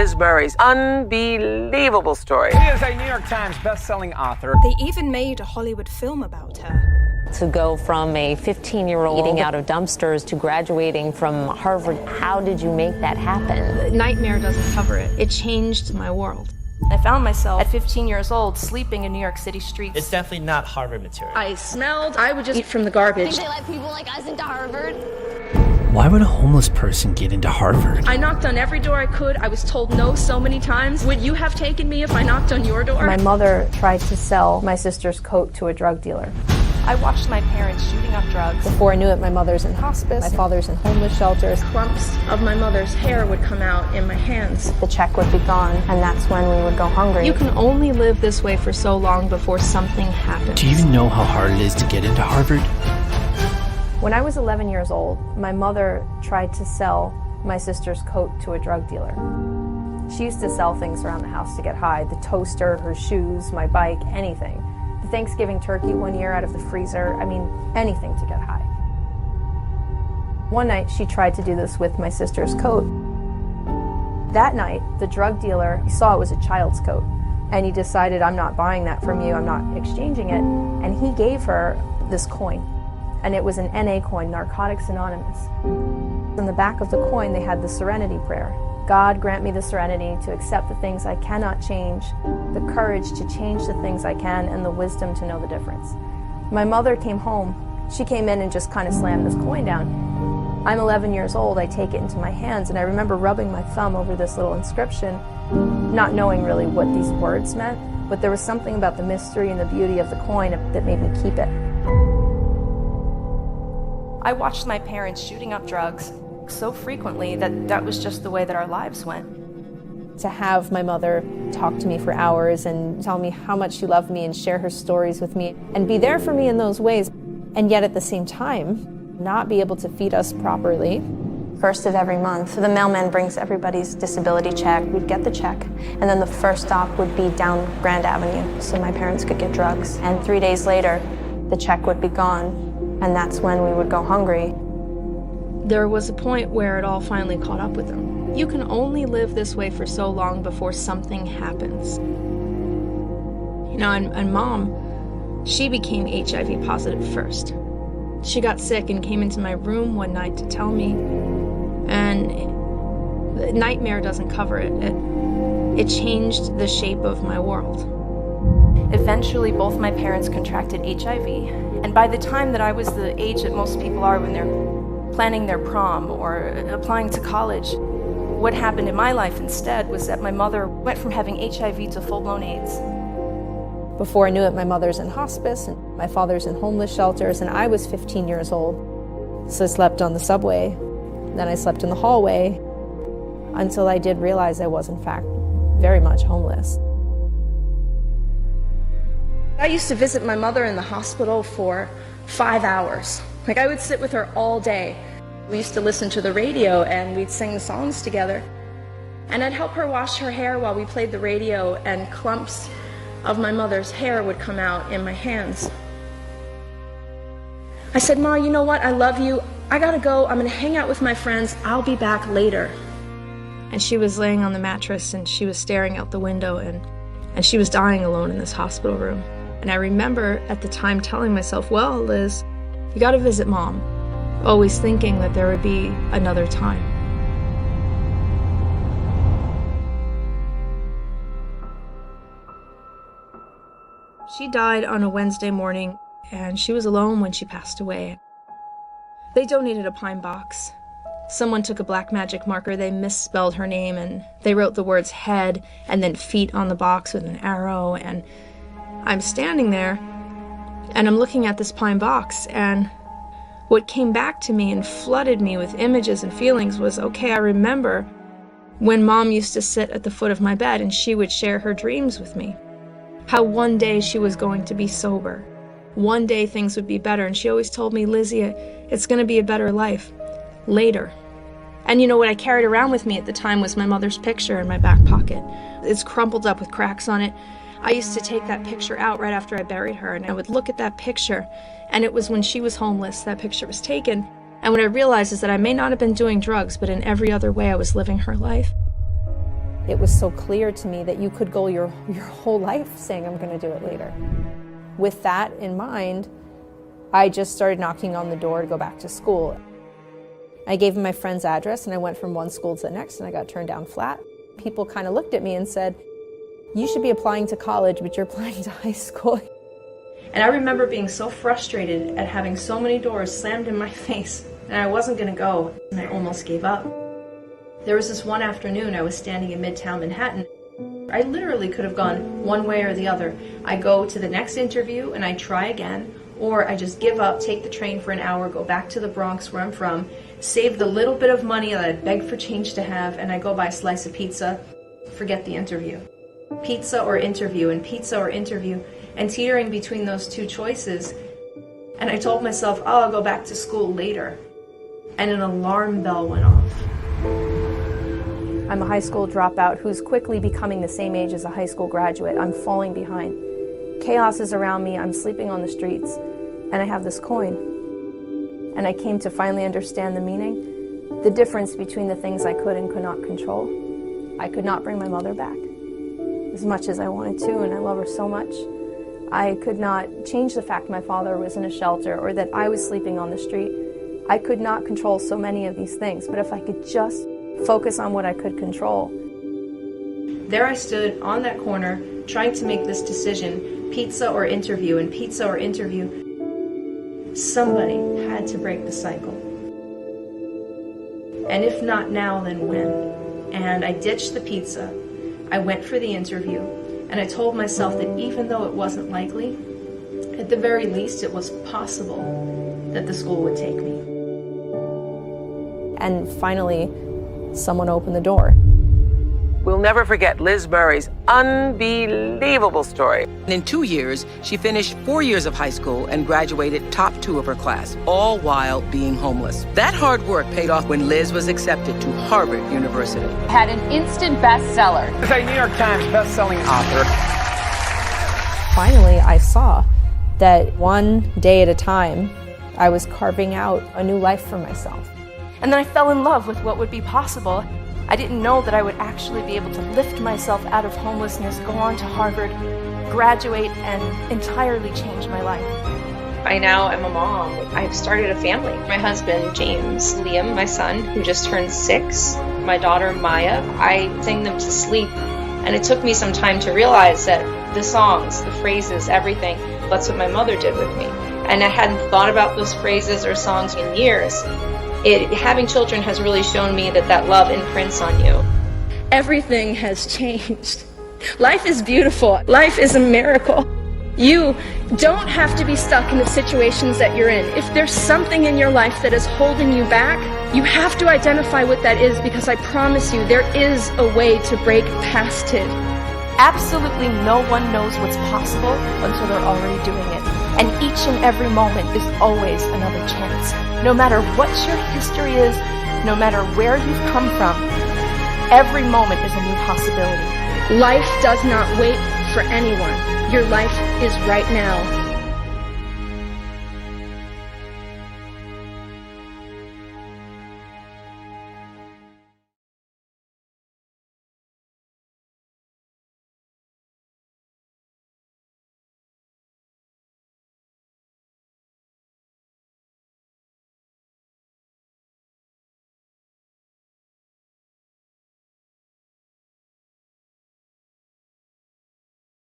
Liz Murray's unbelievable story. She is a New York Times best-selling author. They even made a Hollywood film about her. To go from a 15-year-old eating out of dumpsters to graduating from Harvard, how did you make that happen? Nightmare doesn't cover it. It changed my world. I found myself at 15 years old sleeping in New York City streets. It's definitely not Harvard material. I smelled. I would just eat from the garbage. Think they let people like us into Harvard? Why would a homeless person get into Harvard? I knocked on every door I could. I was told no so many times. Would you have taken me if I knocked on your door? My mother tried to sell my sister's coat to a drug dealer. I watched my parents shooting up drugs. Before I knew it, my mother's in hospice, my father's in homeless shelters. Clumps of my mother's hair would come out in my hands. The check would be gone, and that's when we would go hungry. You can only live this way for so long before something happens. Do you even know how hard it is to get into Harvard? When I was 11 years old, my mother tried to sell my sister's coat to a drug dealer. She used to sell things around the house to get high, the toaster, her shoes, my bike, anything. The Thanksgiving turkey one year out of the freezer, I mean, anything to get high. One night she tried to do this with my sister's coat. That night, the drug dealer, he saw it was a child's coat, and he decided, I'm not buying that from you, I'm not exchanging it, and he gave her this coin. And it was an NA coin, Narcotics Anonymous. On the back of the coin, they had the serenity prayer. God, grant me the serenity to accept the things I cannot change, the courage to change the things I can, and the wisdom to know the difference. My mother came home. She came in and just kind of slammed this coin down. I'm 11 years old. I take it into my hands, and I remember rubbing my thumb over this little inscription, not knowing really what these words meant, but there was something about the mystery and the beauty of the coin that made me keep it. I watched my parents shooting up drugs so frequently that was just the way that our lives went. To have my mother talk to me for hours and tell me how much she loved me and share her stories with me and be there for me in those ways, and yet at the same time, not be able to feed us properly. First of every month, the mailman brings everybody's disability check. We'd get the check, and then the first stop would be down Grand Avenue so my parents could get drugs. And 3 days later, the check would be gone. And that's when we would go hungry. There was a point where it all finally caught up with them. You can only live this way for so long before something happens. You know, and Mom, she became HIV positive first. She got sick and came into my room one night to tell me, and Nightmare doesn't cover it. It changed the shape of my world. Eventually, both my parents contracted HIV. And by the time that I was the age that most people are when they're planning their prom or applying to college, what happened in my life instead was that my mother went from having HIV to full-blown AIDS. Before I knew it, my mother's in hospice and my father's in homeless shelters, and I was 15 years old. So I slept on the subway, then I slept in the hallway, until I did realize I was in fact very much homeless. I used to visit my mother in the hospital for 5 hours. Like, I would sit with her all day. We used to listen to the radio and we'd sing the songs together. And I'd help her wash her hair while we played the radio, and clumps of my mother's hair would come out in my hands. I said, Ma, you know what? I love you. I gotta go. I'm gonna hang out with my friends. I'll be back later. And she was laying on the mattress and she was staring out the window, and she was dying alone in this hospital room. And I remember at the time telling myself, well, Liz, you gotta visit Mom, always thinking that there would be another time. She died on a Wednesday morning, and she was alone when she passed away. They donated a pine box. Someone took a black magic marker, they misspelled her name, and they wrote the words head and then feet on the box with an arrow, and I'm standing there, and I'm looking at this pine box, and what came back to me and flooded me with images and feelings was, okay, I remember when Mom used to sit at the foot of my bed and she would share her dreams with me. How one day she was going to be sober. One day things would be better, and she always told me, Lizzie, it's going to be a better life later. And you know what I carried around with me at the time was my mother's picture in my back pocket. It's crumpled up with cracks on it. I used to take that picture out right after I buried her, and I would look at that picture, and it was when she was homeless that picture was taken. And what I realized is that I may not have been doing drugs, but in every other way I was living her life. It was so clear to me that you could go your whole life saying, I'm going to do it later. With that in mind, I just started knocking on the door to go back to school. I gave him my friend's address and I went from one school to the next and I got turned down flat. People kind of looked at me and said, you should be applying to college, but you're applying to high school. And I remember being so frustrated at having so many doors slammed in my face and I wasn't going to go, and I almost gave up. There was this one afternoon I was standing in Midtown Manhattan. I literally could have gone one way or the other. I go to the next interview and I try again, or I just give up, take the train for an hour, go back to the Bronx where I'm from, save the little bit of money that I'd begged for change to have, and I go buy a slice of pizza, forget the interview. Pizza or interview, and pizza or interview, and teetering between those two choices. And I told myself, oh, I'll go back to school later. And an alarm bell went off. I'm a high school dropout who's quickly becoming the same age as a high school graduate. I'm falling behind. Chaos is around me, I'm sleeping on the streets, and I have this coin. And I came to finally understand the meaning, the difference between the things I could and could not control. I could not bring my mother back, as much as I wanted to, and I love her so much. I could not change the fact my father was in a shelter or that I was sleeping on the street. I could not control so many of these things, but if I could just focus on what I could control. There I stood on that corner trying to make this decision, pizza or interview, and pizza or interview. Somebody had to break the cycle. And if not now, then when? And I ditched the pizza. I went for the interview, and I told myself that even though it wasn't likely, at the very least it was possible that the school would take me. And finally, someone opened the door. We'll never forget Liz Murray's unbelievable story. In 2 years, she finished 4 years of high school and graduated top 2 of her class, all while being homeless. That hard work paid off when Liz was accepted to Harvard University. Had an instant bestseller. Is a New York Times best-selling author. Finally, I saw that one day at a time, I was carving out a new life for myself. And then I fell in love with what would be possible. I didn't know that I would actually be able to lift myself out of homelessness, go on to Harvard, graduate, and entirely change my life. I now am a mom. I've started a family. My husband, James, Liam, my son, who just turned 6, my daughter, Maya, I sing them to sleep. And it took me some time to realize that the songs, the phrases, everything, that's what my mother did with me. And I hadn't thought about those phrases or songs in years. Having children has really shown me that love imprints on you. Everything has changed. Life is beautiful. Life is a miracle. You don't have to be stuck in the situations that you're in. If there's something in your life that is holding you back, you have to identify what that is, because I promise you there is a way to break past it. Absolutely no one knows what's possible until they're already doing it. And each and every moment is always another chance. No matter what your history is, no matter where you've come from, every moment is a new possibility. Life does not wait for anyone. Your life is right now.